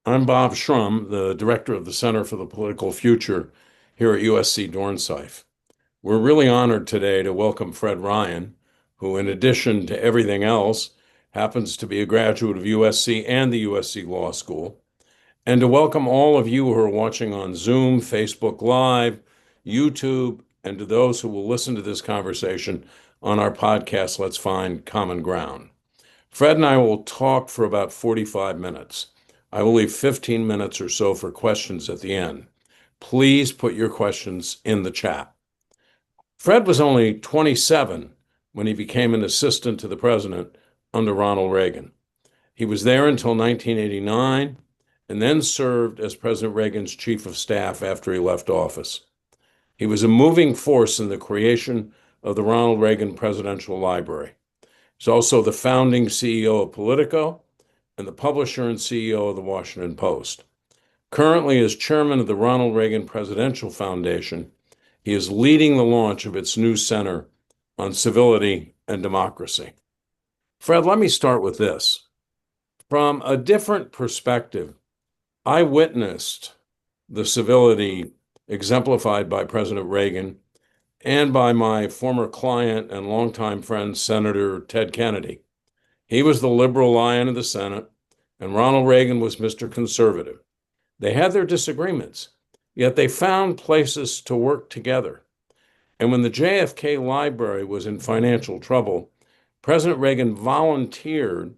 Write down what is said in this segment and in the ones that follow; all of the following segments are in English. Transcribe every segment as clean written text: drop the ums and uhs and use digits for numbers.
I'm Bob Shrum, the director of the Center for the Political Future here at USC Dornsife. We're really honored today to welcome Fred Ryan, who, in addition to everything else, happens to be a graduate of USC and the USC Law School, and to welcome all of you who are watching on Zoom, Facebook Live, YouTube, and to those who will listen to this conversation on our podcast, Let's Find Common Ground. Fred and I will talk for about 45 minutes. I will leave 15 minutes or so for questions at the end. Please put your questions in the chat. Fred was only 27 when he became an assistant to the president under Ronald Reagan. He was there until 1989 and then served as President Reagan's chief of staff after he left office. He was a moving force in the creation of the Ronald Reagan Presidential Library. He's also the founding CEO of Politico and the publisher and CEO of the Washington Post. Currently, as chairman of the Ronald Reagan Presidential Foundation, he is leading the launch of its new Center on Civility and Democracy. Fred, let me start with this. From a different perspective, I witnessed the civility exemplified by President Reagan and by my former client and longtime friend, Senator Ted Kennedy. He was the liberal lion of the Senate, and Ronald Reagan was Mr. Conservative. They had their disagreements, yet they found places to work together. And when the JFK Library was in financial trouble, President Reagan volunteered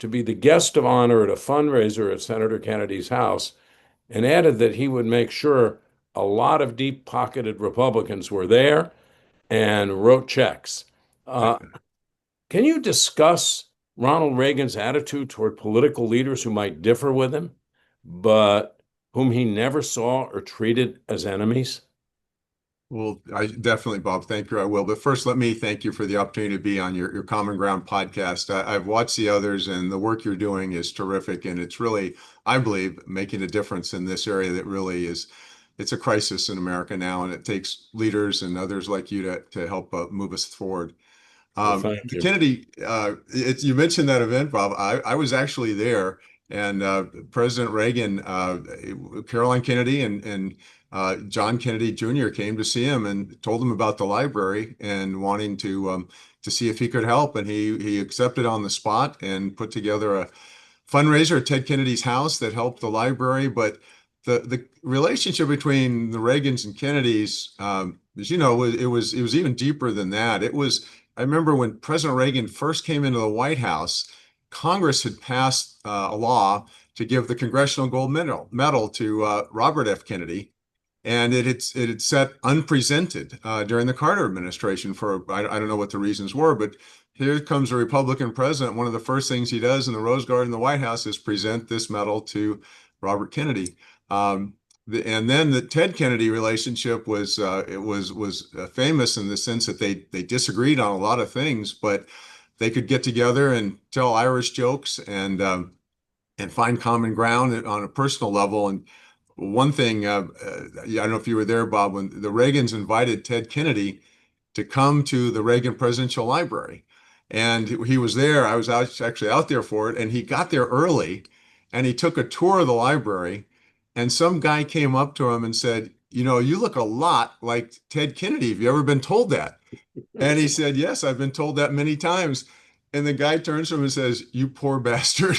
to be the guest of honor at a fundraiser at Senator Kennedy's house and added that he would make sure a lot of deep-pocketed Republicans were there and wrote checks. Can you discuss Ronald Reagan's attitude toward political leaders who might differ with him, but whom he never saw or treated as enemies? Well, I definitely, Bob. Thank you. I will. But first, let me thank you for the opportunity to be on your Common Ground podcast. I've watched the others, and the work you're doing is terrific. And it's really, I believe, making a difference in this area that really is, it's a crisis in America now. And it takes leaders and others like you to help move us forward. Well, thank The you. Kennedy, you mentioned that event, Bob. I was actually there, and President Reagan, Caroline Kennedy, and John Kennedy Jr. came to see him and told him about the library and wanting to see if he could help. And he accepted on the spot and put together a fundraiser at Ted Kennedy's house that helped the library. But the relationship between the Reagans and Kennedys, as you know, it was even deeper than that. I remember when President Reagan first came into the White House, Congress had passed a law to give the Congressional Gold Medal to Robert F. Kennedy, and it had set unpresented during the Carter administration for I don't know what the reasons were, but here comes a Republican president. One of the first things he does in the Rose Garden in the White House is present this medal to Robert Kennedy. And then the Ted Kennedy relationship was famous in the sense that they disagreed on a lot of things, but they could get together and tell Irish jokes and find common ground on a personal level. And one thing, I don't know if you were there, Bob, when the Reagans invited Ted Kennedy to come to the Reagan Presidential Library, and he was there. I was actually out there for it, and he got there early, and he took a tour of the library. And some guy came up to him and said, "You know, you look a lot like Ted Kennedy. Have you ever been told that?" And he said, "Yes, I've been told that many times." And the guy turns to him and says, "You poor bastard."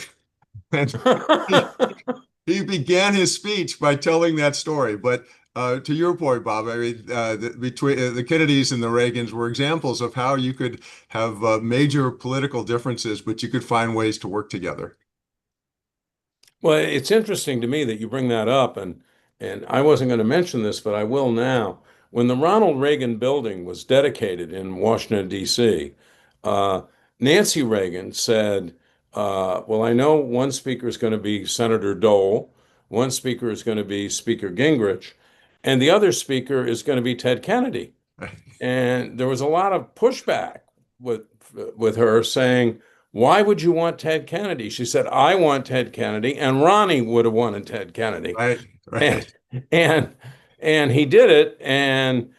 And he, he began his speech by telling that story. But to your point, Bob, I mean, between the Kennedys and the Reagans were examples of how you could have major political differences, but you could find ways to work together. Well, it's interesting to me that you bring that up, and I wasn't going to mention this, but I will now. When the Ronald Reagan Building was dedicated in Washington, D.C., uh, Nancy Reagan said, well, I know one speaker is going to be Senator Dole, one speaker is going to be Speaker Gingrich, and the other speaker is going to be Ted Kennedy." And there was a lot of pushback with her saying, "Why would you want Ted Kennedy?" She said, "I want Ted Kennedy, and Ronnie would have wanted Ted Kennedy." Right, And right. and and he did it. And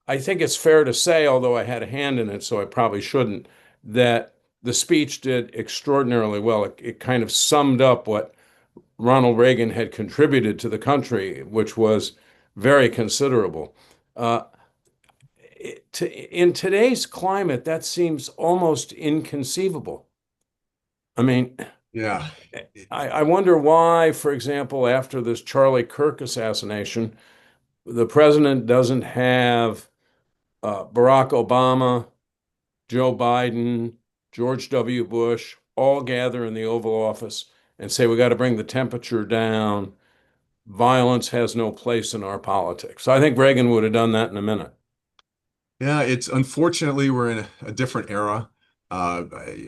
I think it's fair to say, although I had a hand in it, so I probably shouldn't, that the speech did extraordinarily well. It kind of summed up what Ronald Reagan had contributed to the country, which was very considerable. Uh, in today's climate, that seems almost inconceivable. I mean, Yeah. I wonder why, for example, after this Charlie Kirk assassination, the president doesn't have Barack Obama, Joe Biden, George W. Bush all gather in the Oval Office and say, we got to bring the temperature down. Violence has no place in our politics. So I think Reagan would have done that in a minute. Yeah, it's unfortunately we're in a different era. Uh,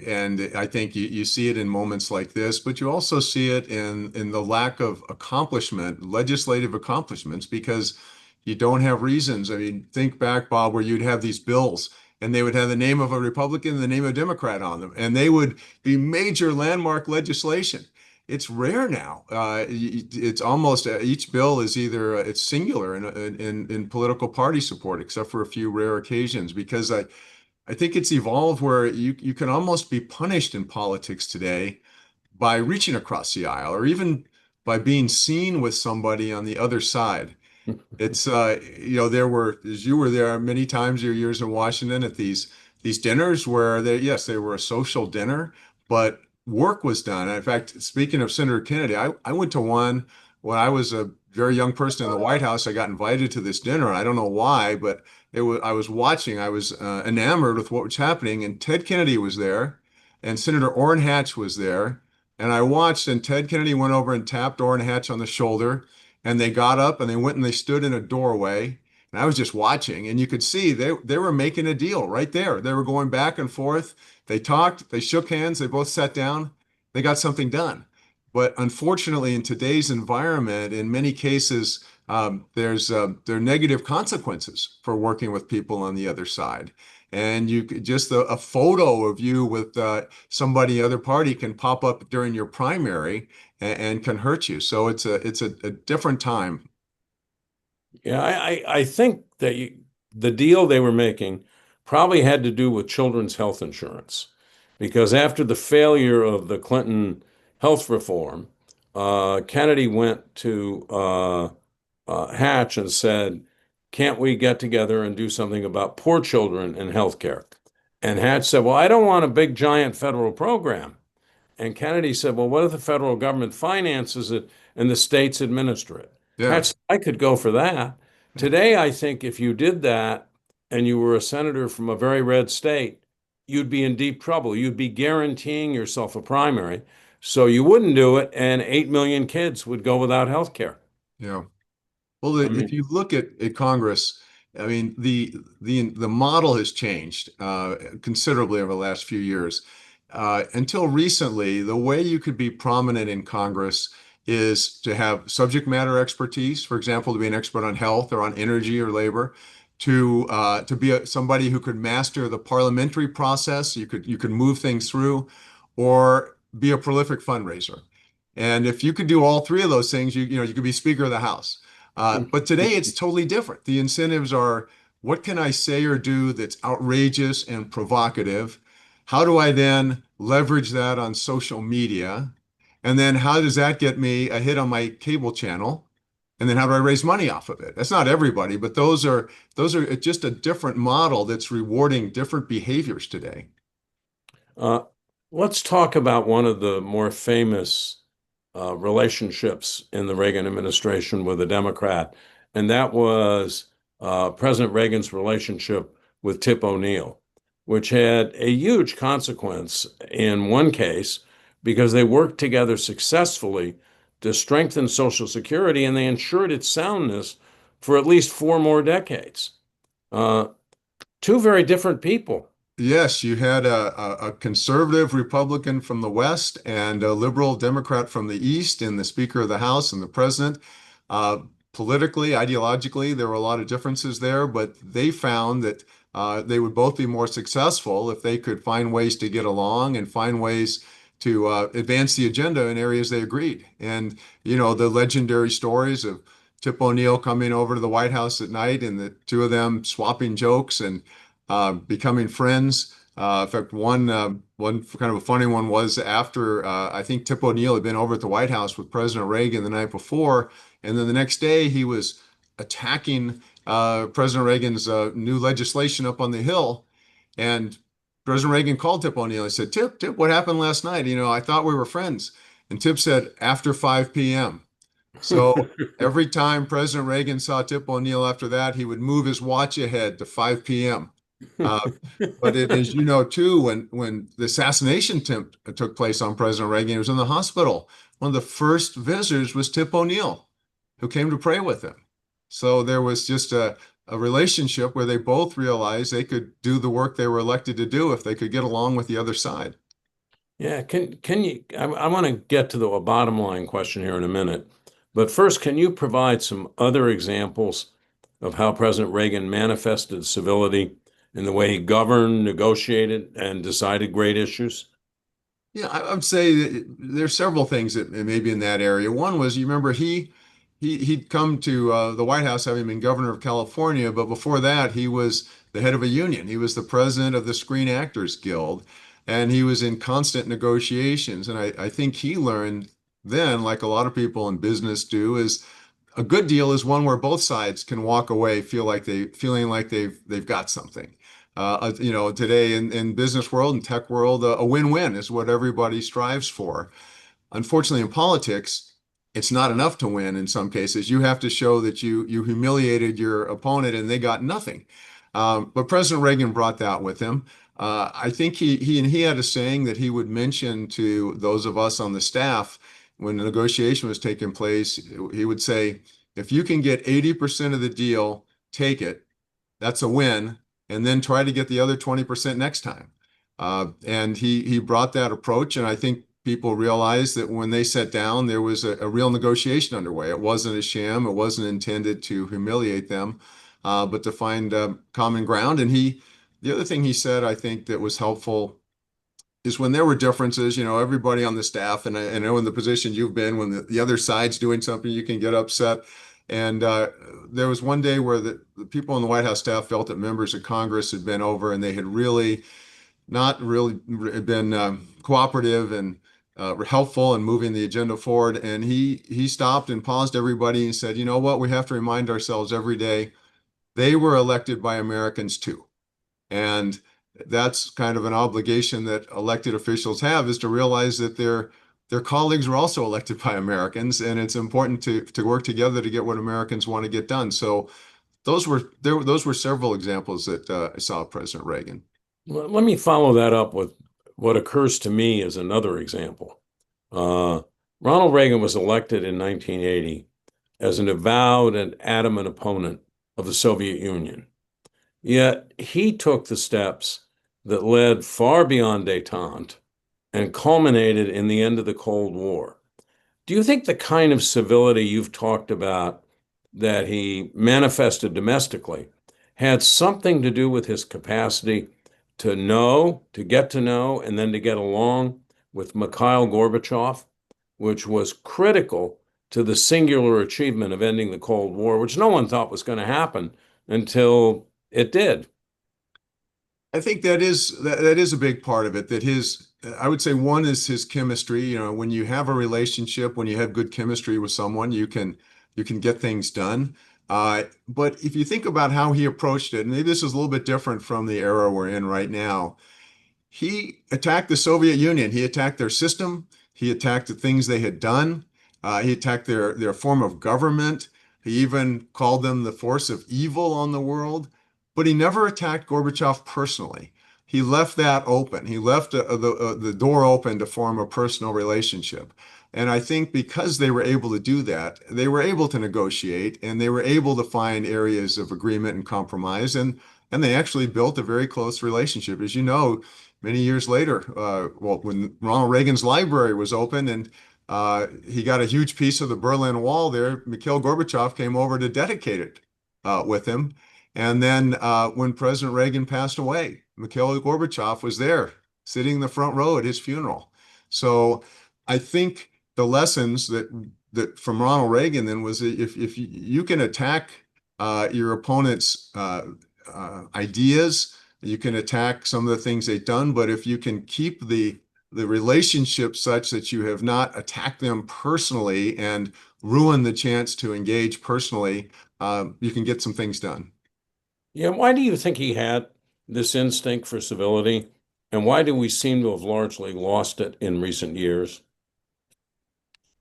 and I think you see it in moments like this, but you also see it in the lack of accomplishment, legislative accomplishments, because you don't have reasons. I mean, think back, Bob, where you'd have these bills and they would have the name of a Republican and the name of a Democrat on them, and they would be major landmark legislation. It's rare now. It's almost each bill is either it's singular in political party support, except for a few rare occasions, because I think it's evolved where you can almost be punished in politics today by reaching across the aisle or even by being seen with somebody on the other side. It's there were, as you were there many times your years in Washington at these dinners where yes, they were a social dinner, but work was done. And in fact, speaking of Senator Kennedy, I went to one when I was a very young person in the White House. I got invited to this dinner. I don't know why, but I was watching. I was enamored with what was happening, and Ted Kennedy was there, and Senator Orrin Hatch was there, and I watched. And Ted Kennedy went over and tapped Orrin Hatch on the shoulder, and they got up and they went and they stood in a doorway. And I was just watching, and you could see they were making a deal right there. They were going back and forth. They talked, they shook hands, they both sat down, they got something done. But unfortunately, in today's environment, in many cases, there are negative consequences for working with people on the other side. And just a photo of you with somebody other party can pop up during your primary and can hurt you. So it's a different time. Yeah, I think that the deal they were making probably had to do with children's health insurance. Because after the failure of the Clinton health reform, Kennedy went to Hatch and said, can't we get together and do something about poor children in healthcare? And Hatch said, well, I don't want a big, giant federal program. And Kennedy said, well, what if the federal government finances it and the states administer it? Yeah. Hatch said, I could go for that. Today, I think if you did that and you were a senator from a very red state, you'd be in deep trouble. You'd be guaranteeing yourself a primary. So you wouldn't do it, and 8 million kids would go without health care. Yeah. Well, I if mean, you look at Congress, I mean, the model has changed considerably over the last few years. Until recently, the way you could be prominent in Congress is to have subject matter expertise, for example, to be an expert on health or on energy or labor, to be somebody who could master the parliamentary process. You could move things through, or be a prolific fundraiser. And if you could do all three of those things, you could be Speaker of the House. But today it's totally different. The incentives are, what can I say or do that's outrageous and provocative? How do I then leverage that on social media? And then how does that get me a hit on my cable channel? And then how do I raise money off of it? That's not everybody, but those are just a different model that's rewarding different behaviors today. uh, let's talk about one of the more famous relationships in the Reagan administration with a Democrat, and that was President Reagan's relationship with Tip O'Neill, which had a huge consequence in one case because they worked together successfully to strengthen Social Security and they ensured its soundness for at least 4 more decades. Uh, Two very different people. Yes, you had a conservative Republican from the West and a liberal Democrat from the East in the Speaker of the House and the President. Uh, Politically, ideologically, there were a lot of differences there, but they found that they would both be more successful if they could find ways to get along and find ways to advance the agenda in areas they agreed. And, the legendary stories of Tip O'Neill coming over to the White House at night and the two of them swapping jokes and becoming friends. In fact, one kind of a funny one was after I think Tip O'Neill had been over at the White House with President Reagan the night before, and then the next day he was attacking President Reagan's new legislation up on the Hill, and President Reagan called Tip O'Neill. He said, Tip, what happened last night? I thought we were friends. And Tip said, after 5 p.m. So every time President Reagan saw Tip O'Neill after that, he would move his watch ahead to 5 p.m. Uh, but as you know, too, when the assassination attempt took place on President Reagan, he was in the hospital. One of the first visitors was Tip O'Neill, who came to pray with him. So there was just a relationship where they both realized they could do the work they were elected to do if they could get along with the other side. Yeah, can you? I want to get to the bottom line question here in a minute, but first, can you provide some other examples of how President Reagan manifested civility in the way he governed, negotiated, and decided great issues? Yeah, I would say that there's several things that may be in that area. One was, you remember he'd come to the White House having been governor of California, but before that he was the head of a union. He was the president of the Screen Actors Guild, and he was in constant negotiations. And I think he learned then, like a lot of people in business do, is a good deal is one where both sides can walk away feeling like they've got something. Today in business world and tech world, a win-win is what everybody strives for. Unfortunately, in politics, it's not enough to win in some cases. You have to show that you humiliated your opponent and they got nothing. But President Reagan brought that with him. I think he had a saying that he would mention to those of us on the staff when the negotiation was taking place. He would say, if you can get 80% of the deal, take it. That's a win. And then try to get the other 20% next time. And he brought that approach. And I think people realized that when they sat down, there was a real negotiation underway. It wasn't a sham. It wasn't intended to humiliate them, but to find common ground. And the other thing he said, I think that was helpful is when there were differences, everybody on the staff, and I know in the position you've been, when the other side's doing something, you can get upset. And there was one day where the people on the White House staff felt that members of Congress had been over and they had really not really been cooperative and helpful in moving the agenda forward. And he stopped and paused everybody and said, you know what, we have to remind ourselves every day, they were elected by Americans too. And that's kind of an obligation that elected officials have, is to realize that their colleagues were also elected by Americans, and it's important to work together to get what Americans want to get done. So those were several examples that I saw of President Reagan. Let me follow that up with what occurs to me as another example. Ronald Reagan was elected in 1980 as an avowed and adamant opponent of the Soviet Union. Yet he took the steps that led far beyond détente and culminated in the end of the Cold War. Do you think the kind of civility you've talked about that he manifested domestically had something to do with his capacity to know, to get to know, and then to get along with Mikhail Gorbachev, which was critical to the singular achievement of ending the Cold War, which no one thought was going to happen until it did? I think that is a big part of it. I would say one is his chemistry. When you have a relationship, when you have good chemistry with someone, you can get things done. But if you think about how he approached it, and maybe this is a little bit different from the era we're in right now, he attacked the Soviet Union. He attacked their system. He attacked the things they had done. He attacked their form of government. He even called them the force of evil on the world. But he never attacked Gorbachev personally. He left that open. He left the door open to form a personal relationship. And I think because they were able to do that, they were able to negotiate and they were able to find areas of agreement and compromise. And they actually built a very close relationship. As you know, many years later, when Ronald Reagan's library was open and he got a huge piece of the Berlin Wall there, Mikhail Gorbachev came over to dedicate it with him. And then when President Reagan passed away, Mikhail Gorbachev was there sitting in the front row at his funeral. So I think the lessons that from Ronald Reagan then was, if you can attack your opponent's ideas, You can attack some of the things they've done, but if you can keep the relationship such that you have not attacked them personally and ruined the chance to engage personally, you can get some things done. Yeah, why do you think he had this instinct for civility? And why do we seem to have largely lost it in recent years?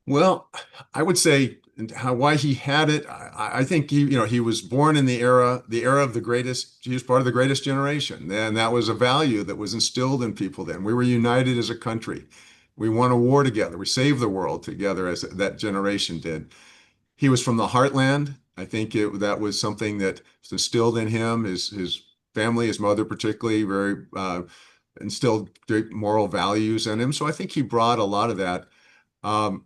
Well, I would say why he had it. I think he was born in the era of the greatest. He was part of the greatest generation, and that was a value that was instilled in people then. We were united as a country. We won a war together. We saved the world together, as that generation did. He was from the heartland. I think that was something that was instilled in him. His family, his mother particularly, very instilled great moral values in him. So I think he brought a lot of that. Um,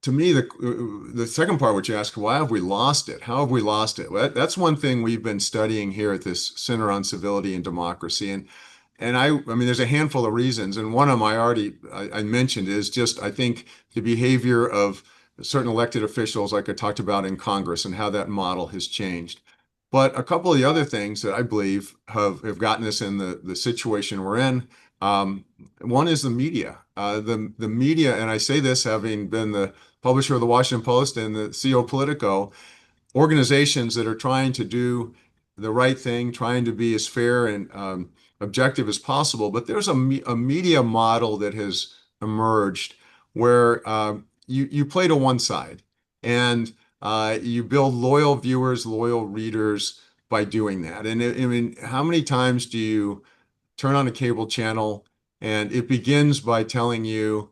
to me, the second part, which you ask, why have we lost it? How have we lost it? Well, that's one thing we've been studying here at this Center on Civility and Democracy, and I mean, there's a handful of reasons, and one of them I mentioned is just I think the behavior of certain elected officials, like I talked about in Congress, and how that model has changed. But a couple of the other things that I believe have gotten us in the situation we're in. One is the media. The media, and I say this having been the publisher of the Washington Post and the CEO of Politico, organizations that are trying to do the right thing, trying to be as fair and objective as possible. But there's a media model that has emerged where you play to one side and you build loyal viewers, loyal readers by doing that. And I mean, how many times do you turn on a cable channel and it begins by telling you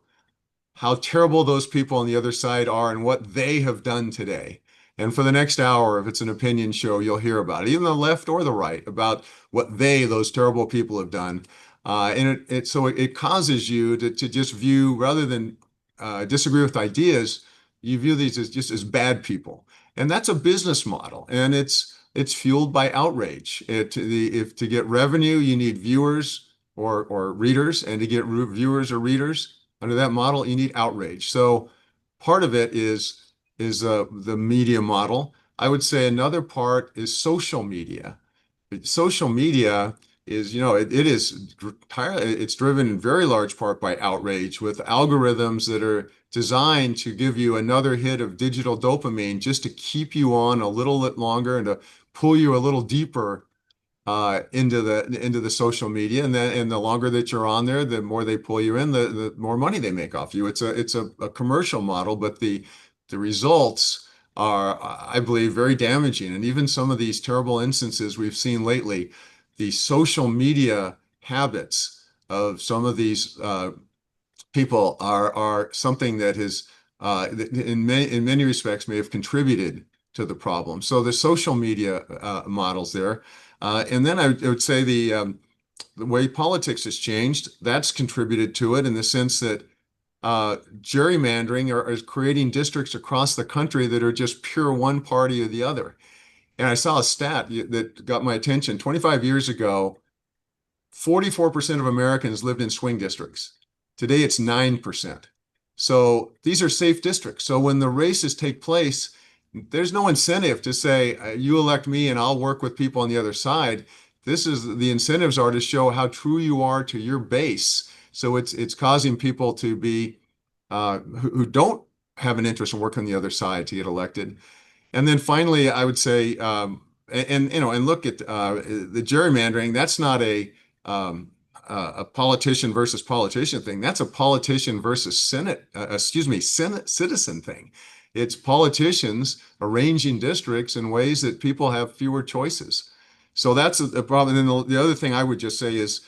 how terrible those people on the other side are and what they have done today? And for the next hour, if it's an opinion show, you'll hear about it, even the left or the right, about what those terrible people have done. And it causes you to just view, rather than disagree with ideas, you view these as just as bad people. And that's a business model. And it's fueled by outrage. If to get revenue, you need viewers or readers, and to get viewers or readers under that model, you need outrage. So part of it is the media model. I would say another part is social media. Social media is, it's driven in very large part by outrage, with algorithms that are designed to give you another hit of digital dopamine just to keep you on a little bit longer and to pull you a little deeper into the social media, and the longer that you're on there, the more they pull you in, the more money they make off you. It's a commercial model, but the results are, I believe, very damaging. And even some of these terrible instances we've seen lately, the social media habits of some of these people are something that has, in many respects, may have contributed to the problem. So the social media models there. And then I would say the way politics has changed, that's contributed to it, in the sense that gerrymandering is creating districts across the country that are just pure one party or the other. And I saw a stat that got my attention. 25 years ago, 44% of Americans lived in swing districts. Today, it's 9%. So these are safe districts. So when the races take place, there's no incentive to say, you elect me and I'll work with people on the other side. The incentives are to show how true you are to your base. So it's causing people to be who don't have an interest in working on the other side to get elected. And then finally, I would say, and look at the gerrymandering. That's not a politician versus politician thing. That's a politician versus Senate citizen thing. It's politicians arranging districts in ways that people have fewer choices. So that's a problem. And then the other thing I would just say is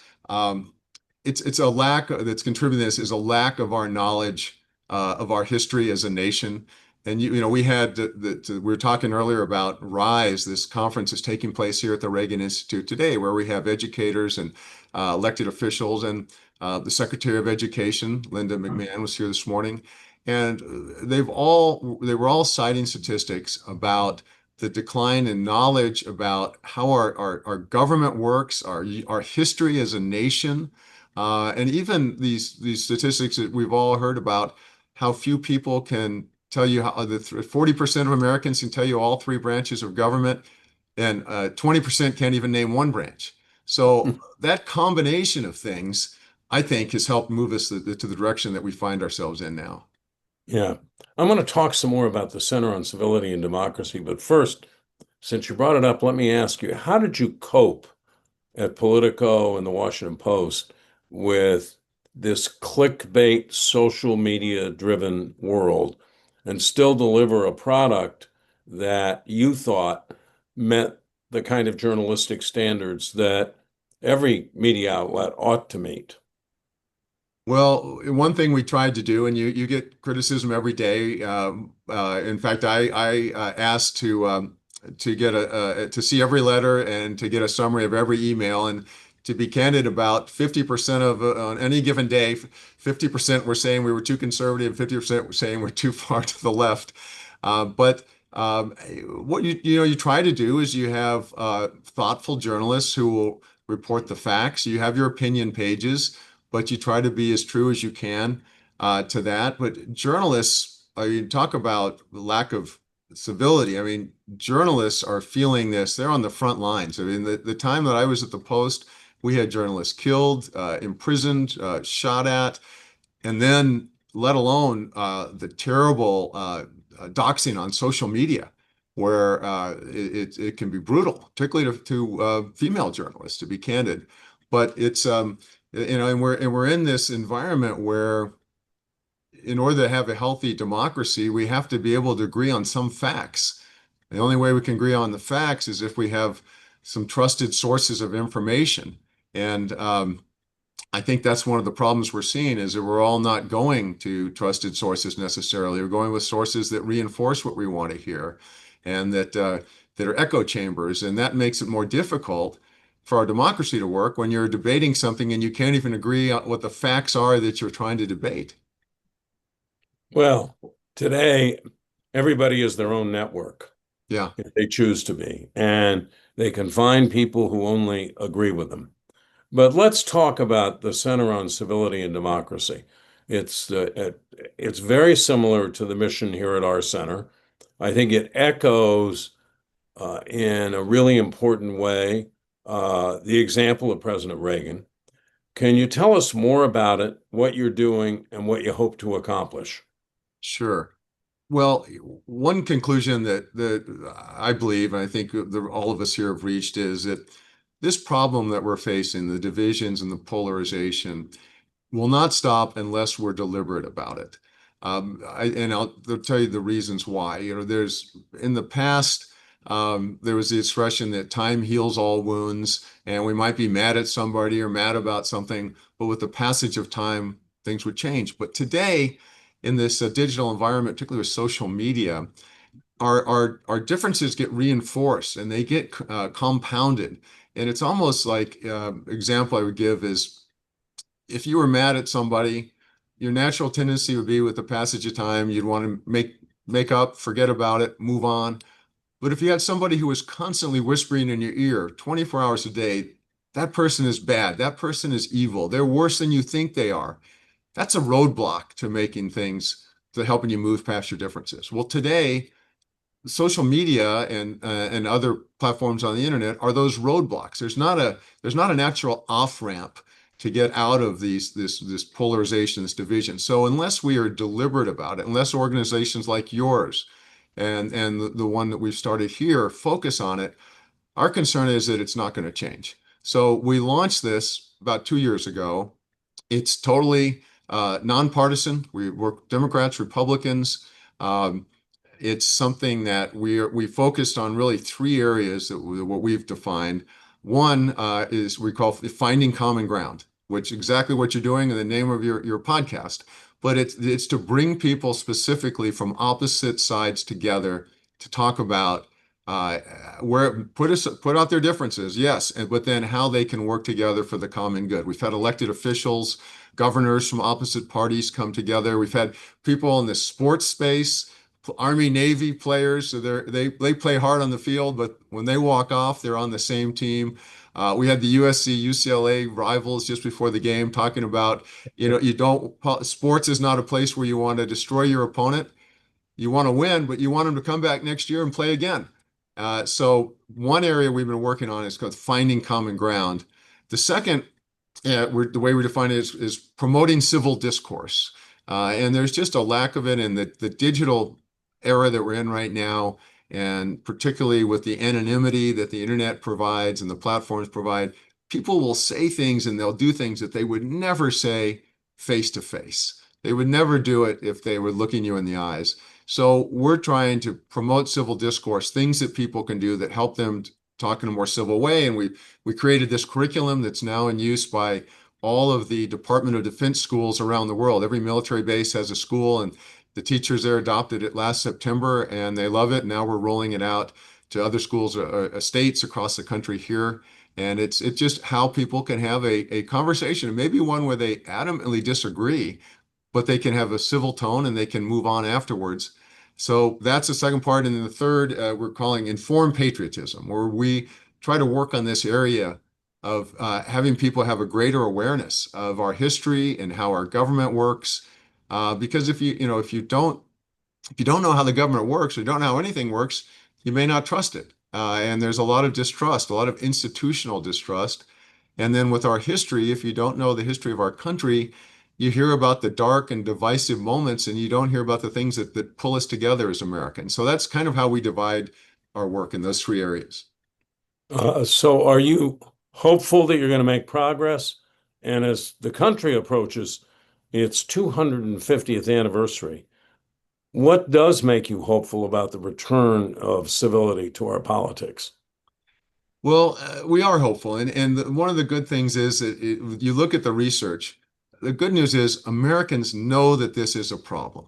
it's a lack that's contributing to this is a lack of our knowledge of our history as a nation. And we had we were talking earlier about RISE. This conference is taking place here at the Reagan Institute today, where we have educators and elected officials, and the Secretary of Education, Linda McMahon, was here this morning, and they were all citing statistics about the decline in knowledge about how our government works, our history as a nation, and even these statistics that we've all heard about, how few people can tell you, how 40% of Americans can tell you all three branches of government, and 20% can't even name one branch. So that combination of things, I think, has helped move us to the direction that we find ourselves in now. Yeah. I'm going to talk some more about the Center on Civility and Democracy, but first, since you brought it up, let me ask you, how did you cope at Politico and the Washington Post with this clickbait, social media driven world and still deliver a product that you thought met the kind of journalistic standards that every media outlet ought to meet? Well, one thing we tried to do, and you get criticism every day. In fact, I asked to get to see every letter and to get a summary of every email. And to be candid, about 50% of on any given day, 50% were saying we were too conservative, 50% were saying we're too far to the left. But what you try to do is you have thoughtful journalists who will report the facts. You have your opinion pages, but you try to be as true as you can to that. But journalists, you talk about the lack of civility. I mean, journalists are feeling this. They're on the front lines. I mean, the time that I was at the Post, we had journalists killed, imprisoned, shot at, and then let alone the terrible doxing on social media, where it can be brutal, particularly to female journalists, to be candid. But it's and we're in this environment where, in order to have a healthy democracy, we have to be able to agree on some facts. The only way we can agree on the facts is if we have some trusted sources of information. And I think that's one of the problems we're seeing is that we're all not going to trusted sources necessarily. We're going with sources that reinforce what we want to hear and that are echo chambers. And that makes it more difficult for our democracy to work when you're debating something and you can't even agree on what the facts are that you're trying to debate. Well, today, everybody is their own network Yeah, if they choose to be, and they can find people who only agree with them. But let's talk about the Center on Civility and Democracy. It's very similar to the mission here at our center. I think it echoes in a really important way the example of President Reagan. Can you tell us more about it, what you're doing, and what you hope to accomplish? sure. Well, one conclusion that I believe, and I think all of us here have reached, is that this problem that we're facing, the divisions and the polarization, will not stop unless we're deliberate about it. I'll tell you the reasons why. There's in the past, there was the expression that time heals all wounds, and we might be mad at somebody or mad about something, but with the passage of time, things would change. But today, in this digital environment, particularly with social media, our differences get reinforced and they get compounded. And it's almost like example I would give is if you were mad at somebody, your natural tendency would be with the passage of time, you'd want to make up, forget about it, move on. But if you had somebody who was constantly whispering in your ear 24 hours a day, that person is bad, that person is evil, they're worse than you think they are. That's a roadblock to making things, to helping you move past your differences. Well, today, social media and other platforms on the internet are those roadblocks. There's not a natural off ramp to get out of this polarization, this division. So unless we are deliberate about it, unless organizations like yours and the one that we've started here focus on it, our concern is that it's not going to change. So we launched this about 2 years ago. It's totally nonpartisan. We work Democrats, Republicans. It's something that we focused on really three areas that what we've defined. One is we call finding common ground, which exactly what you're doing in the name of your podcast. But it's to bring people specifically from opposite sides together to talk about where put out their differences, yes, but then how they can work together for the common good. We've had elected officials, governors from opposite parties come together. We've had people in the sports space, Army, Navy players. So they play hard on the field, but when they walk off, they're on the same team. We had the USC UCLA rivals just before the game talking about, sports is not a place where you want to destroy your opponent. You want to win, but you want them to come back next year and play again. So one area we've been working on is called finding common ground. The second, the way we define it is promoting civil discourse. And there's just a lack of it in the digital era that we're in right now, and particularly with the anonymity that the internet provides and the platforms provide. People will say things and they'll do things that they would never say face to face. They would never do it if they were looking you in the eyes. So we're trying to promote civil discourse, things that people can do that help them talk in a more civil way. And we created this curriculum that's now in use by all of the Department of Defense schools around the world. Every military base has a school, and the teachers there adopted it last September, and they love it. Now we're rolling it out to other schools, states across the country here. And it's just how people can have a conversation, and maybe one where they adamantly disagree, but they can have a civil tone and they can move on afterwards. So that's the second part. And then the third, we're calling informed patriotism, where we try to work on this area of having people have a greater awareness of our history and how our government works. Because if you don't know how the government works, or you don't know how anything works, you may not trust it. And there's a lot of distrust, a lot of institutional distrust. And then with our history, if you don't know the history of our country, you hear about the dark and divisive moments, and you don't hear about the things that pull us together as Americans. So that's kind of how we divide our work in those three areas. So are you hopeful that you're going to make progress? And as the country approaches its 250th anniversary, what does make you hopeful about the return of civility to our politics? Well, we are hopeful. And one of the good things is that you look at the research. The good news is Americans know that this is a problem.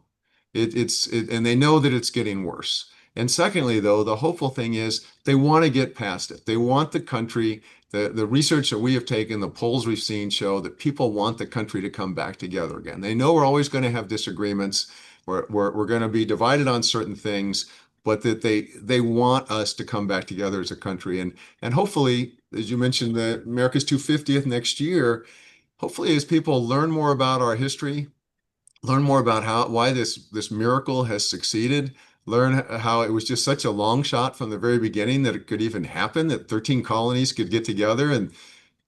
And they know that it's getting worse. And secondly, though, the hopeful thing is they want to get past it. They want the country, the research that we have taken, the polls we've seen show that people want the country to come back together again. They know we're always going to have disagreements. We're going to be divided on certain things, but that they want us to come back together as a country. And hopefully, as you mentioned, the America's 250th next year, hopefully as people learn more about our history, learn more about why this miracle has succeeded, learn how it was just such a long shot from the very beginning that it could even happen, that 13 colonies could get together and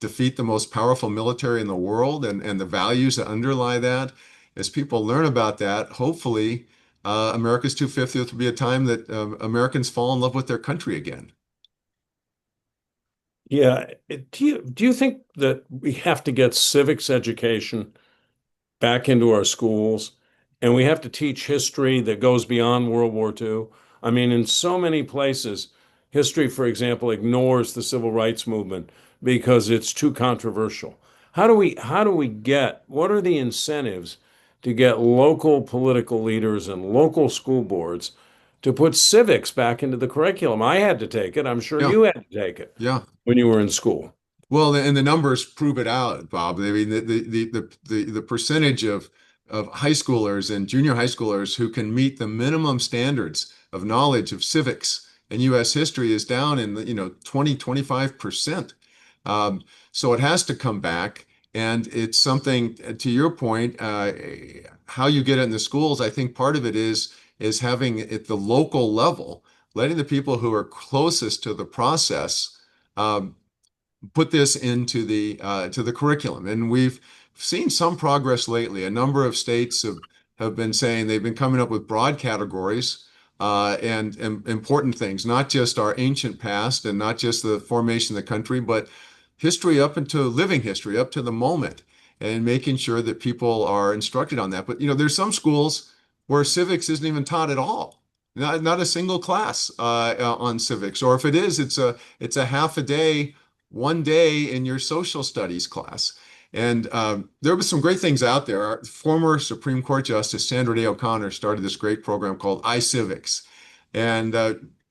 defeat the most powerful military in the world, and the values that underlie that. As people learn about that, hopefully America's 250th will be a time that Americans fall in love with their country again. Yeah. Do you think that we have to get civics education back into our schools, and we have to teach history that goes beyond World War II? I mean, in so many places, history, for example, ignores the civil rights movement because it's too controversial. What are the incentives to get local political leaders and local school boards to put civics back into the curriculum? I had to take it. I'm sure Yeah, you had to take it yeah. when you were in school. Well, and the numbers prove it out, Bob. I mean, the percentage of high schoolers and junior high schoolers who can meet the minimum standards of knowledge of civics and U.S. history is down in the 20-25%. So it has to come back, and it's something, to your point, how you get it in the schools. I think part of it is having at the local level, letting the people who are closest to the process put this into the curriculum. And we've seen some progress lately. A number of states have been saying they've been coming up with broad categories and important things, not just our ancient past and not just the formation of the country, but history up into living history, up to the moment, and making sure that people are instructed on that. But there's some schools where civics isn't even taught at all. Not a single class on civics, or if it is, it's a half a day, one day in your social studies class. And there were some great things out there. Our former Supreme Court Justice Sandra Day O'Connor started this great program called iCivics, and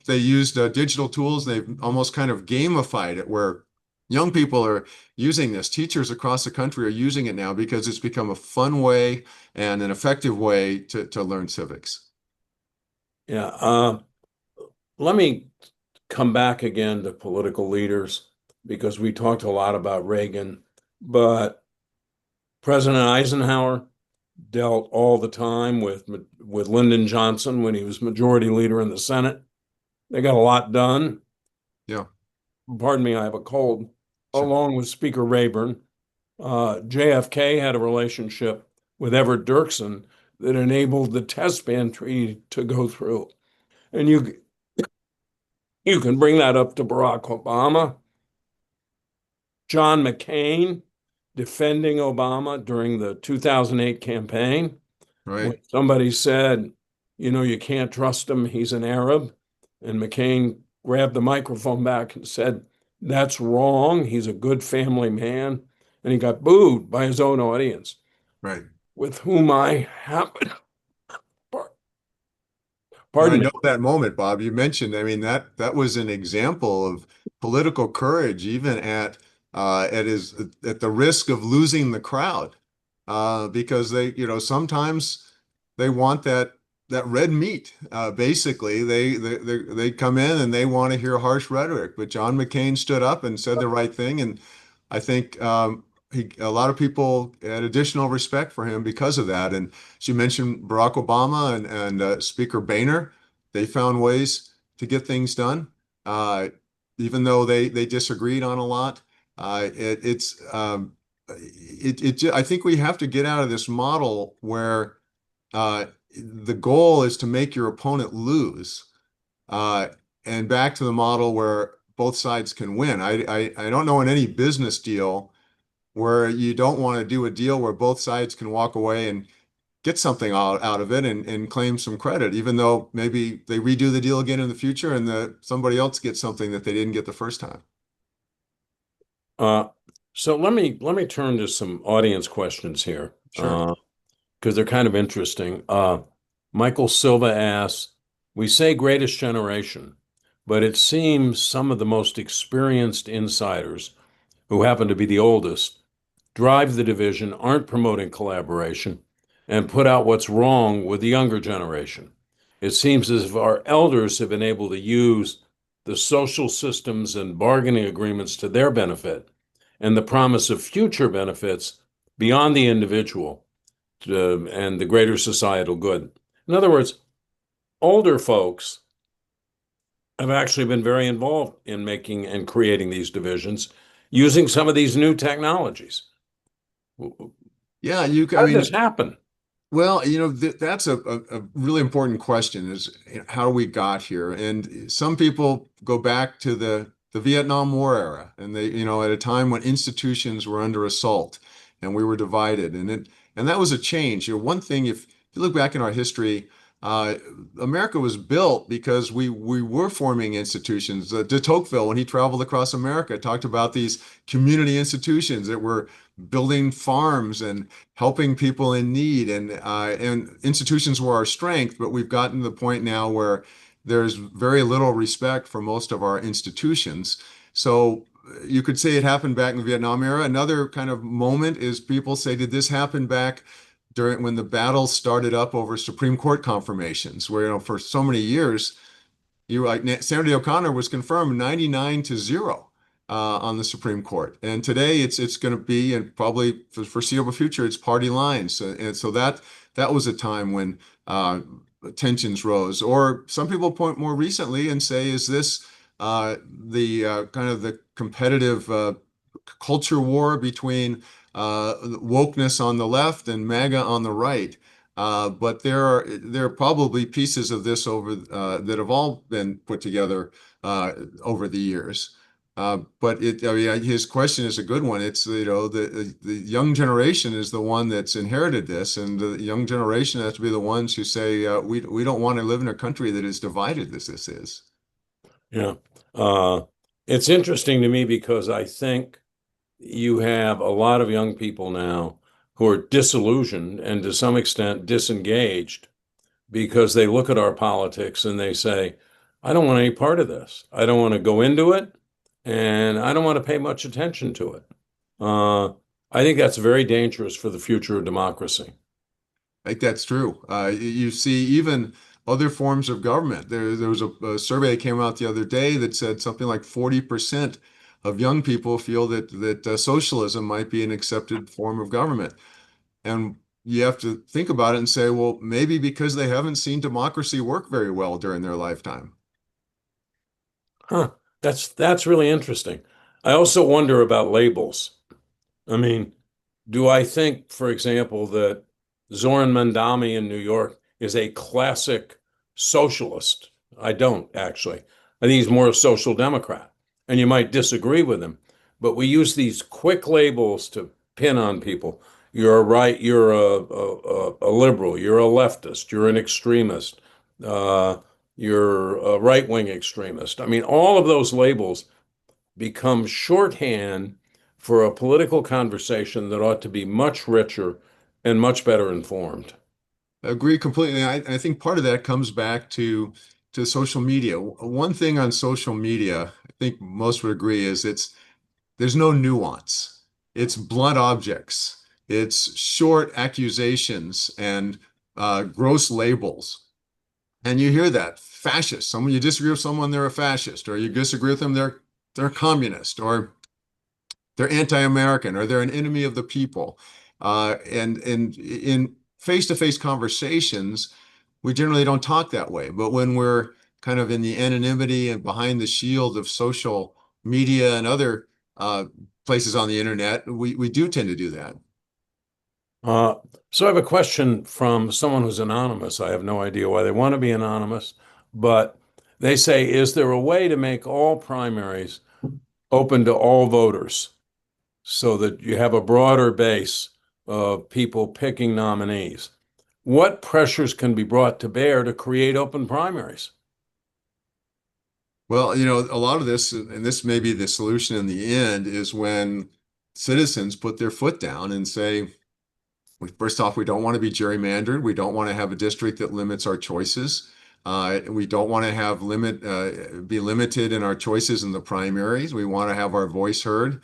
they used digital tools. They've almost kind of gamified it, where young people are using this. Teachers across the country are using it now because it's become a fun way and an effective way to learn civics. Yeah. Let me come back again to political leaders, because we talked a lot about Reagan, but President Eisenhower dealt all the time with Lyndon Johnson when he was majority leader in the Senate. They got a lot done. Yeah. Pardon me, I have a cold. Sure. along with Speaker Rayburn. JFK had a relationship with Everett Dirksen that enabled the test ban treaty to go through. And you can bring that up to Barack Obama, John McCain defending Obama during the 2008 campaign when Right. somebody said, you can't trust him, he's an Arab. And McCain grabbed the microphone back and said, that's wrong. He's a good family man. And he got booed by his own audience, Right. with whom I happen, And I pardon me. know that moment, Bob, you mentioned, I mean, that was an example of political courage, even at the risk of losing the crowd. Because sometimes they want that red meat. Basically, they come in and they want to hear harsh rhetoric. But John McCain stood up and said the right thing, and I think a lot of people had additional respect for him because of that. And she mentioned Barack Obama and Speaker Boehner. They found ways to get things done, even though they disagreed on a lot. I think we have to get out of this model where the goal is to make your opponent lose, uh, and back to the model where both sides can win. I don't know in any business deal where you don't want to do a deal where both sides can walk away and get something out of it and claim some credit, even though maybe they redo the deal again in the future and somebody else gets something that they didn't get the first time. Uh, so let me turn to some audience questions here, Sure. because they're kind of interesting. Michael Silva asks, "We say greatest generation, but it seems some of the most experienced insiders, who happen to be the oldest, drive the division, aren't promoting collaboration, and put out what's wrong with the younger generation. It seems as if our elders have been able to use the social systems and bargaining agreements to their benefit, and the promise of future benefits beyond the individual and the greater societal good." In other words, older folks have actually been very involved in making and creating these divisions using some of these new technologies. Yeah, How did this happen? well, that's a really important question is how we got here. And some people go back to the Vietnam War era and at a time when institutions were under assault and we were divided. And that was a change. One thing, if you look back in our history, uh, America was built because we were forming institutions. De Tocqueville, when he traveled across America, talked about these community institutions that were building farms and helping people in need, and institutions were our strength, but we've gotten to the point now where there's very little respect for most of our institutions. So you could say it happened back in the Vietnam era. Another kind of moment is people say, did this happen back during when the battle started up over Supreme Court confirmations, where for so many years you like Sandra Day O'Connor was confirmed 99-0 on the Supreme Court, and today it's going to be, and probably for the foreseeable future, it's party lines. And so that was a time when tensions rose. Or some people point more recently and say, is this the kind of the competitive culture war between wokeness on the left and MAGA on the right? But there are probably pieces of this over that have all been put together over the years. But I mean, his question is a good one. It's, the young generation is the one that's inherited this, and the young generation has to be the ones who say, we don't want to live in a country that is divided as this is. Yeah. Uh, it's interesting to me because I think you have a lot of young people now who are disillusioned and to some extent disengaged because they look at our politics and they say, I don't want any part of this. I don't want to go into it, and I don't want to pay much attention to it. Uh, I think that's very dangerous for the future of democracy. I think that's true. You see, even other forms of government. There was a survey that came out the other day that said something like 40% of young people feel that socialism might be an accepted form of government. And you have to think about it and say, well, maybe because they haven't seen democracy work very well during their lifetime. Huh. That's really interesting. I also wonder about labels. I mean, do I think, for example, that Zoran Mandami in New York is a classic socialist? I don't actually. I think he's more a social democrat. And you might disagree with him, but we use these quick labels to pin on people. You're a right, you're a liberal, you're a leftist, you're an extremist, uh, you're a right-wing extremist. I mean, all of those labels become shorthand for a political conversation that ought to be much richer and much better informed. Agree completely. I think part of that comes back to social media. One thing on social media, I think most would agree, is there's no nuance. It's blunt objects. It's short accusations and gross labels. And you hear that fascist. Someone you disagree with someone, they're a fascist, or you disagree with them, they're a communist, or they're anti-American, or they're an enemy of the people. And in face-to-face conversations, we generally don't talk that way. But when we're kind of in the anonymity and behind the shield of social media and other places on the internet, we do tend to do that. Uh, so I have a question from someone who's anonymous. I have no idea why they want to be anonymous, but they say, is there a way to make all primaries open to all voters so that you have a broader base of people picking nominees? What pressures can be brought to bear to create open primaries? Well, a lot of this, and this may be the solution in the end, is when citizens put their foot down and say, first off, we don't want to be gerrymandered. We don't want to have a district that limits our choices. We don't want to have be limited in our choices in the primaries. We want to have our voice heard.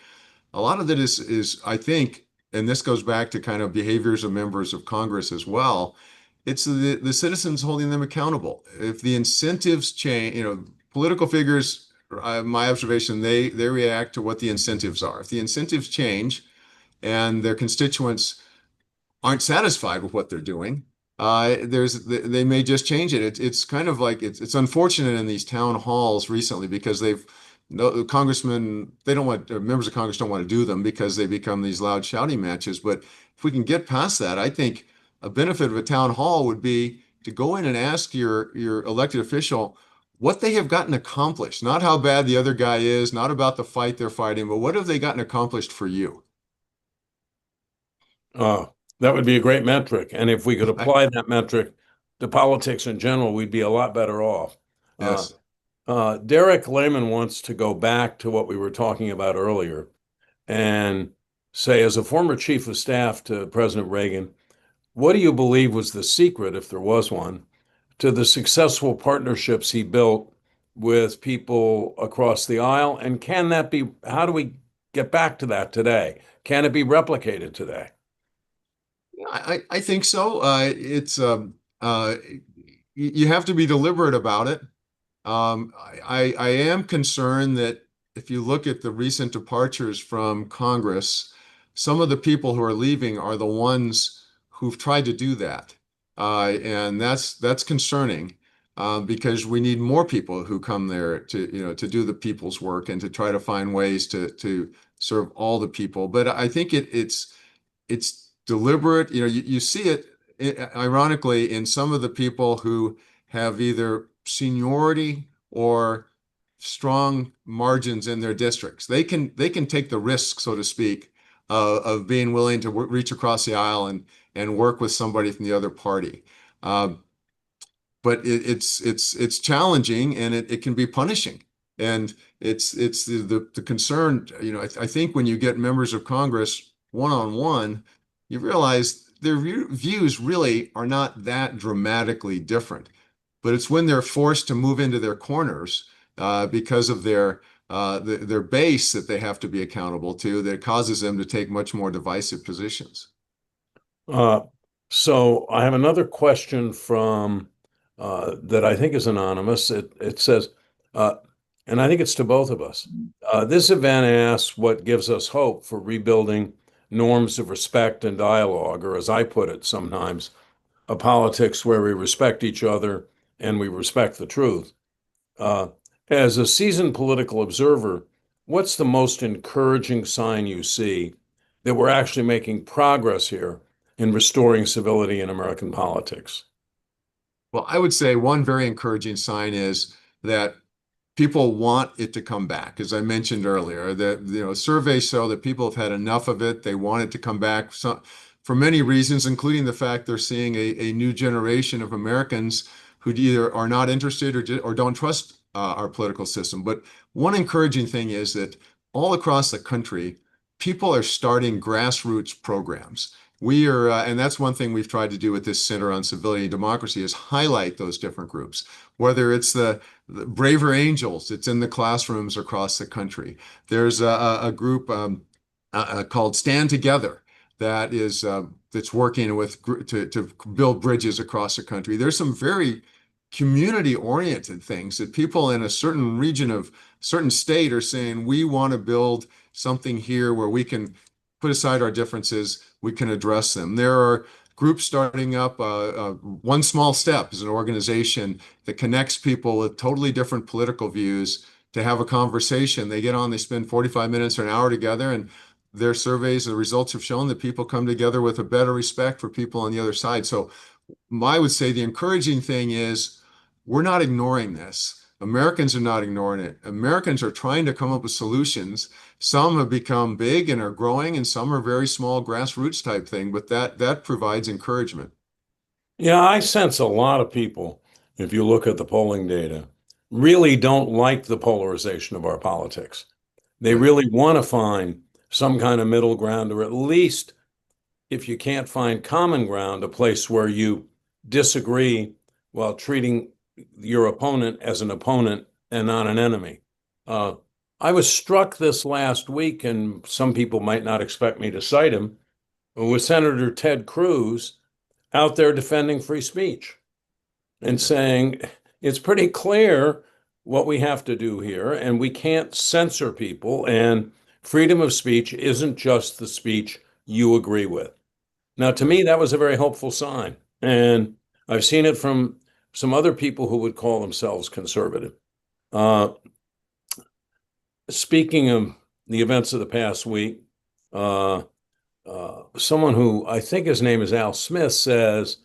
A lot of that is I think, and this goes back to kind of behaviors of members of Congress as well. It's the citizens holding them accountable. If the incentives change, political figures, my observation, they react to what the incentives are. If the incentives change and their constituents aren't satisfied with what they're doing, they may just change it. It's kind of like it's unfortunate in these town halls recently because they've no congressmen they don't want members of Congress don't want to do them because they become these loud shouting matches. But if we can get past that, I think a benefit of a town hall would be to go in and ask your elected official what they have gotten accomplished, not how bad the other guy is, not about the fight they're fighting, but what have they gotten accomplished for you? Uh, that would be a great metric. And if we could apply that metric to politics in general, we'd be a lot better off. Uh, Yes. Derek Lehman wants to go back to what we were talking about earlier and say, as a former chief of staff to President Reagan, what do you believe was the secret, if there was one, to the successful partnerships he built with people across the aisle? And can that be, how do we get back to that today? Can it be replicated today? I think so. It's you have to be deliberate about it. I am concerned that if you look at the recent departures from Congress, some of the people who are leaving are the ones who've tried to do that, and that's concerning because we need more people who come there to to do the people's work and to try to find ways to serve all the people. But I think it's deliberate. You see it ironically in some of the people who have either seniority or strong margins in their districts. They can take the risk, so to speak, of being willing to reach across the aisle and work with somebody from the other party. Uh, but it's challenging and it can be punishing. And it's the concern, I think when you get members of Congress one-on-one, you realize their views really are not that dramatically different. But it's when they're forced to move into their corners because of their base that they have to be accountable to that causes them to take much more divisive positions. Uh, so I have another question from that I think is anonymous. It says, uh, and I think it's to both of us. This event asks what gives us hope for rebuilding norms of respect and dialogue, or as I put it sometimes, a politics where we respect each other and we respect the truth. Uh, as a seasoned political observer, what's the most encouraging sign you see that we're actually making progress here in restoring civility in American politics? Well, I would say one very encouraging sign is that people want it to come back. As I mentioned earlier, that surveys show that people have had enough of it. They want it to come back for many reasons, including the fact they're seeing a new generation of Americans who either are not interested or don't trust our political system. But one encouraging thing is that all across the country, people are starting grassroots programs. We are, and that's one thing we've tried to do with this Center on Civility and Democracy is highlight those different groups, whether it's the Braver Angels, it's in the classrooms across the country. There's a group called Stand Together that is that's working to build bridges across the country. There's some very community-oriented things that people in a certain region of certain state are saying, we want to build something here where we can put aside our differences, we can address them. There are groups starting up. One Small Step is an organization that connects people with totally different political views to have a conversation. They get on, they spend 45 minutes or an hour together, and their surveys, the results have shown that people come together with a better respect for people on the other side. So I would say the encouraging thing is we're not ignoring this. Americans are not ignoring it. Americans are trying to come up with solutions. Some have become big and are growing, and some are very small grassroots type thing, but that provides encouragement. Yeah, I sense a lot of people, if you look at the polling data, really don't like the polarization of our politics. They Right. really want to find some kind of middle ground, or at least if you can't find common ground, a place where you disagree while treating your opponent as an opponent and not an enemy. Uh, I was struck this last week, and some people might not expect me to cite him, with Senator Ted Cruz out there defending free speech and Okay. saying it's pretty clear what we have to do here, and we can't censor people, and freedom of speech isn't just the speech you agree with. Now, to Right. me, that was a very hopeful sign. And I've seen it from some other people who would call themselves conservative. Uh, Speaking of the events of the past week, uh, someone who I think his name is Al Smith says,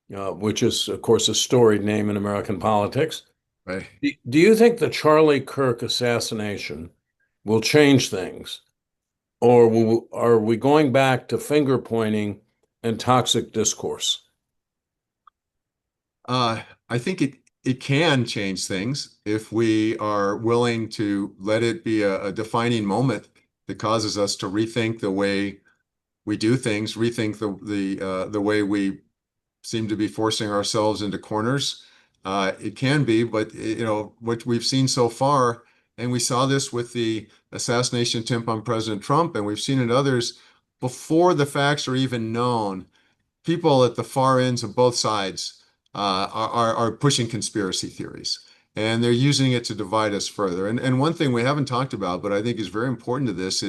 which is, of course, a storied name in American politics. Right. Do you think the Charlie Kirk assassination will change things, or are we going back to finger pointing and toxic discourse? I think it can change things if we are willing to let it be a defining moment that causes us to rethink the way we do things, rethink the way we seem to be forcing ourselves into corners. It can be, but what we've seen so far, and we saw this with the assassination attempt on President Trump, and we've seen it others before the facts are even known. People at the far ends of both sides are pushing conspiracy theories, and they're using it to divide us further. And one thing we haven't talked about, but I think is very important to this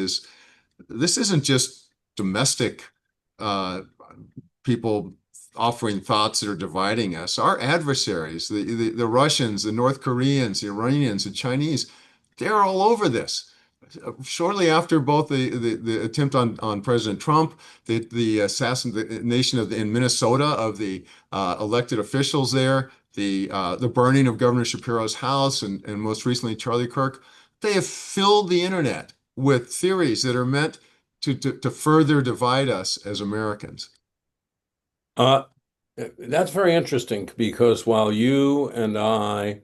isn't just domestic uh, people offering thoughts that are dividing us. Our adversaries, the Russians, the North Koreans, the Iranians, the Chinese, they're all over this. Shortly after both the attempt on President Trump, the assassination in Minnesota of the elected officials there, the burning of Governor Shapiro's house, and most recently Charlie Kirk, they have filled the internet with theories that are meant to further divide us as Americans. Uh, that's very interesting because while you and I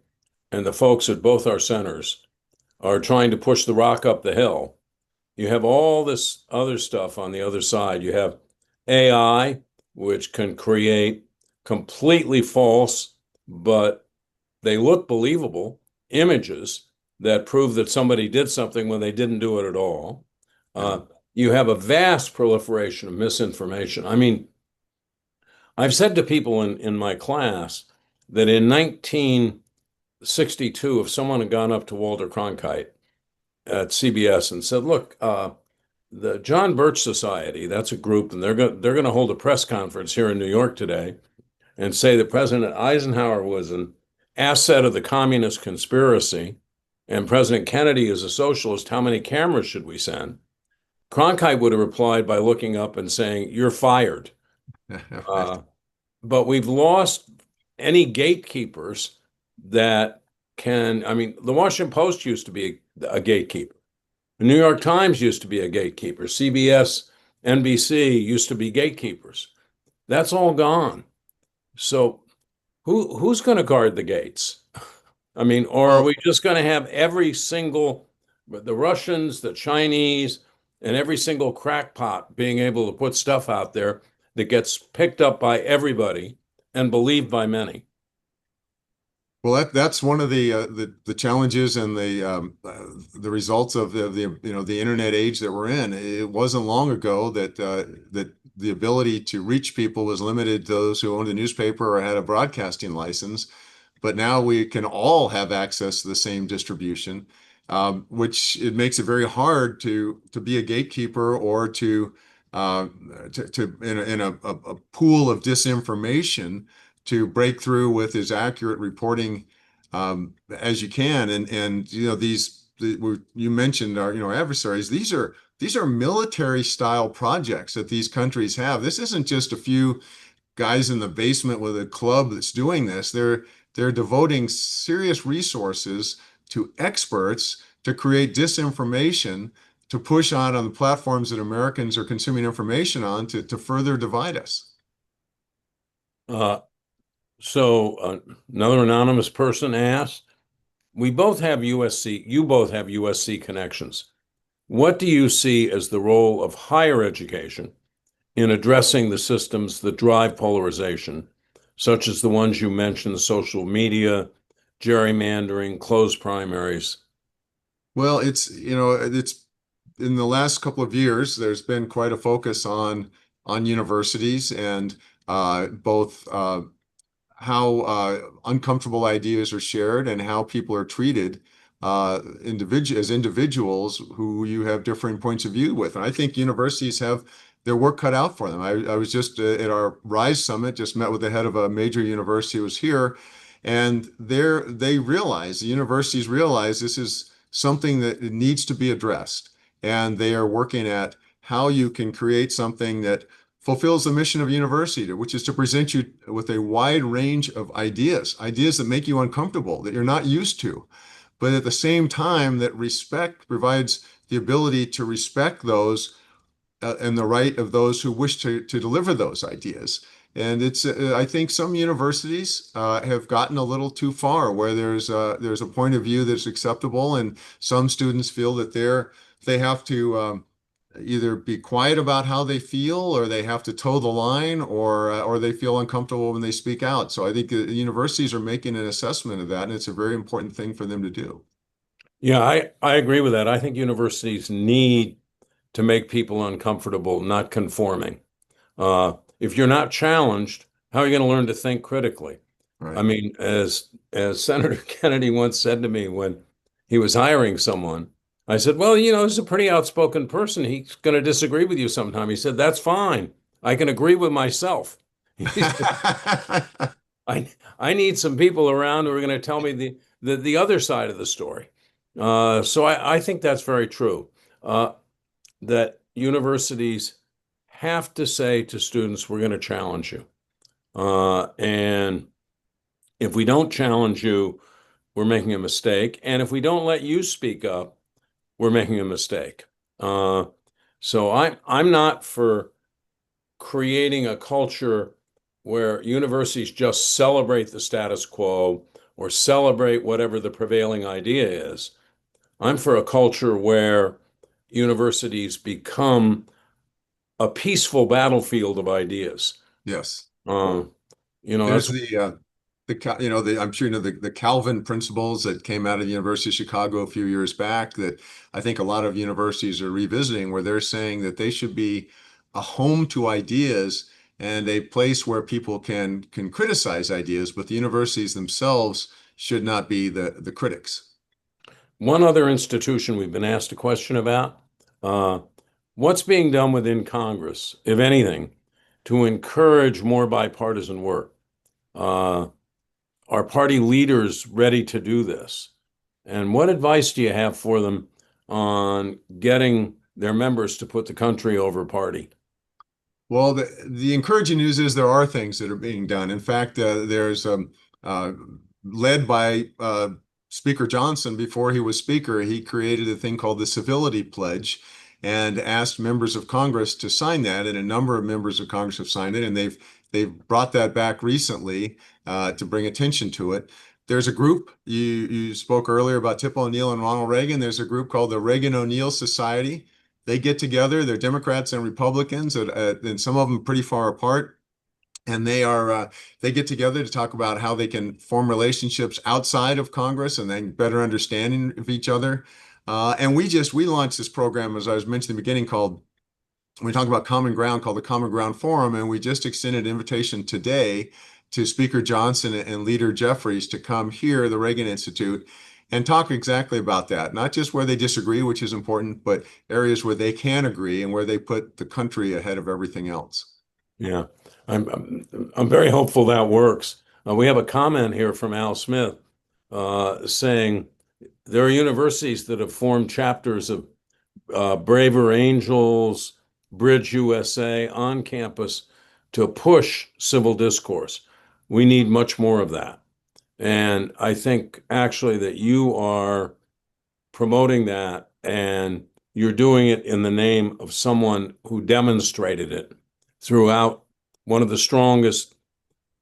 and the folks at both our centers are trying to push the rock up the hill, you have all this other stuff on the other side. You have AI, which can create completely false, but they look believable images that prove that somebody did something when they didn't do it at all. Yeah. Uh, you have a vast proliferation of misinformation. I mean, I've said to people in my class that in 1962, if someone had gone up to Walter Cronkite at CBS and said, "Look, the John Birch Society, that's a group, and they're going to hold a press conference here in New York today and say that President Eisenhower was an asset of the communist conspiracy, and President Kennedy is a socialist, how many cameras should we send? Cronkite would have replied by looking up and saying, "You're fired." Right. Uh, but we've lost any gatekeepers that can, I mean, the Washington Post used to be a gatekeeper. The New York Times used to be a gatekeeper. CBS, NBC used to be gatekeepers. That's all gone. So who's going to guard the gates? I mean, or are Well, we just going to have every single, the Russians, the Chinese, and every single crackpot being able to put stuff out there that gets picked up by everybody and believed by many? that's one of the challenges and the results of the internet age that we're in. It wasn't long ago that the ability to reach people was limited to those who owned a newspaper or had a broadcasting license. But now we can all have access to the same distribution, which it makes it very hard to be a gatekeeper or uh, to in a pool of disinformation to break through with as accurate reporting as you can. And you mentioned our adversaries. These are military style projects that these countries have. This isn't just a few guys in the basement with a club that's doing this. They're devoting serious resources to experts to create disinformation to push on the platforms that Americans are consuming information on to further divide us. Uh, so another anonymous person asked, we both have USC, you both have USC connections. What do you see as the role of higher education in addressing the systems that drive polarization, such as the ones you mentioned, social media, gerrymandering, closed primaries? Well, it's in the last couple of years, there's been quite a focus on universities and both how uncomfortable ideas are shared and how people are treated as individuals who you have differing points of view with. And I think universities have their work cut out for them. I was just at our Rise Summit, just met with the head of a major university who was here, and the universities realize this is something that needs to be addressed. And they are working at how you can create something that fulfills the mission of university, which is to present you with a wide range of ideas that make you uncomfortable, that you're not used to, but at the same time that respect provides the ability to respect those and the right of those who wish to deliver those ideas. And I think some universities have gotten a little too far where there's a point of view that's acceptable, and some students feel that they have to either be quiet about how they feel, or they have to toe the line, or they feel uncomfortable when they speak out. So I think the universities are making an assessment of that, and it's a very important thing for them to do. Yeah, I agree with that. I think universities need to make people uncomfortable, not conforming. If you're not challenged, how are you going to learn to think critically? I Right. mean, as Senator Kennedy once said to me when he was hiring someone, I said, "Well, he's a pretty outspoken person. He's going to disagree with you sometime." He said, "That's fine. I can agree with myself." He said, I need some people around who are going to tell me the other side of the story." So I think that's very true. Uh, that universities have to say to students, "We're going to challenge you." And if we don't challenge you, we're making a mistake. And if we don't let you speak up, we're making a mistake. Uh, so I'm not for creating a culture where universities just celebrate the status quo or celebrate whatever the prevailing idea is. I'm for a culture where universities become a peaceful battlefield of ideas. Yes. Uh, There's that's I'm sure the Calvin principles that came out of the University of Chicago a few years back that I think a lot of universities are revisiting, where they're saying that they should be a home to ideas and a place where people can criticize ideas, but the universities themselves should not be the critics. one other institution we've been asked a question about. Uh, what's being done within Congress, if anything, to encourage more bipartisan work? Are party leaders ready to do this? And what advice do you have for them on getting their members to put the country over party? Well, the encouraging news is there are things that are being done. In fact, there's uh, led by Speaker Johnson before he was Speaker, he created a thing called the Civility Pledge and asked members of Congress to sign that. And a number of members of Congress have signed it, and they've brought that back recently to bring attention to it. There's a group, you spoke earlier about Tip O'Neill and Ronald Reagan. There's a group called the Reagan O'Neill Society. They get together, they're Democrats and Republicans, and some of them pretty far apart. And they get together to talk about how they can form relationships outside of Congress and then better understanding of each other. And we launched this program, as I was mentioning in the beginning, called we talk about common ground, called the Common Ground Forum, and we just extended an invitation today to Speaker Johnson and Leader Jeffries to come here, the Reagan Institute, and talk exactly about that. Not just where they disagree, which is important, but areas where they can agree and where they put the country ahead of everything else. Yeah, I'm very hopeful that works. We have a comment here from Al Smith saying there are universities that have formed chapters of Braver Angels, Bridge USA on campus to push civil discourse. We need much more of that. And I think actually that you are promoting that and you're doing it in the name of someone who demonstrated it throughout one of the strongest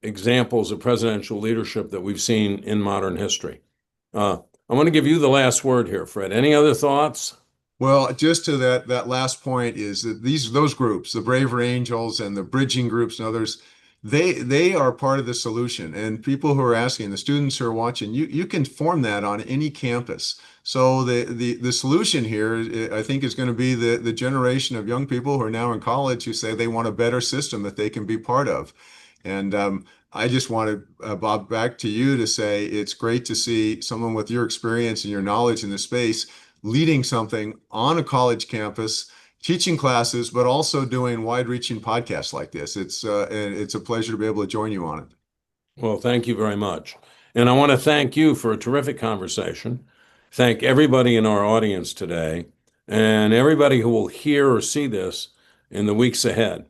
examples of presidential leadership that we've seen in modern history. I want to give you the last word here, Fred. Any other thoughts? Well, just to that last point is that those groups, the Braver Angels and the bridging groups and others, they are part of the solution. And people who are asking, the students who are watching, you can form that on any campus. So the solution here, I think, is going to be the generation of young people who are now in college who say they want a better system that they can be part of. And I just wanted, Bob, back to you to say it's great to see someone with your experience and your knowledge in the space leading something on a college campus, teaching classes, but also doing wide-reaching podcasts like this. It's a pleasure to be able to join you on it. Well, thank you very much. And I want to thank you for a terrific conversation. Thank everybody in our audience today and everybody who will hear or see this in the weeks ahead.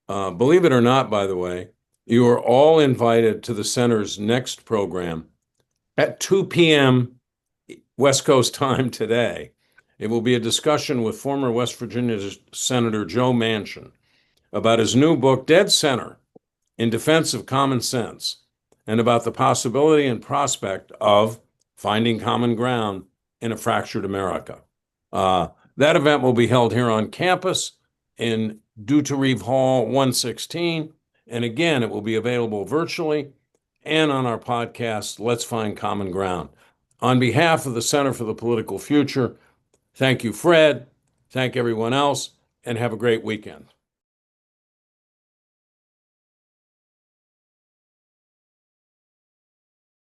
Believe it or not, by the way, you are all invited to the center's next program at 2 p.m. West Coast time today. It will be a discussion with former West Virginia Senator Joe Manchin about his new book, Dead Center, in Defense of Common Sense, and about the possibility and prospect of finding common ground in a fractured America. That event will be held here on campus in Duterive Hall 116. And again, it will be available virtually and on our podcast, Let's Find Common Ground. On behalf of the Center for the Political Future, thank you, Fred. Thank everyone else, and have a great weekend.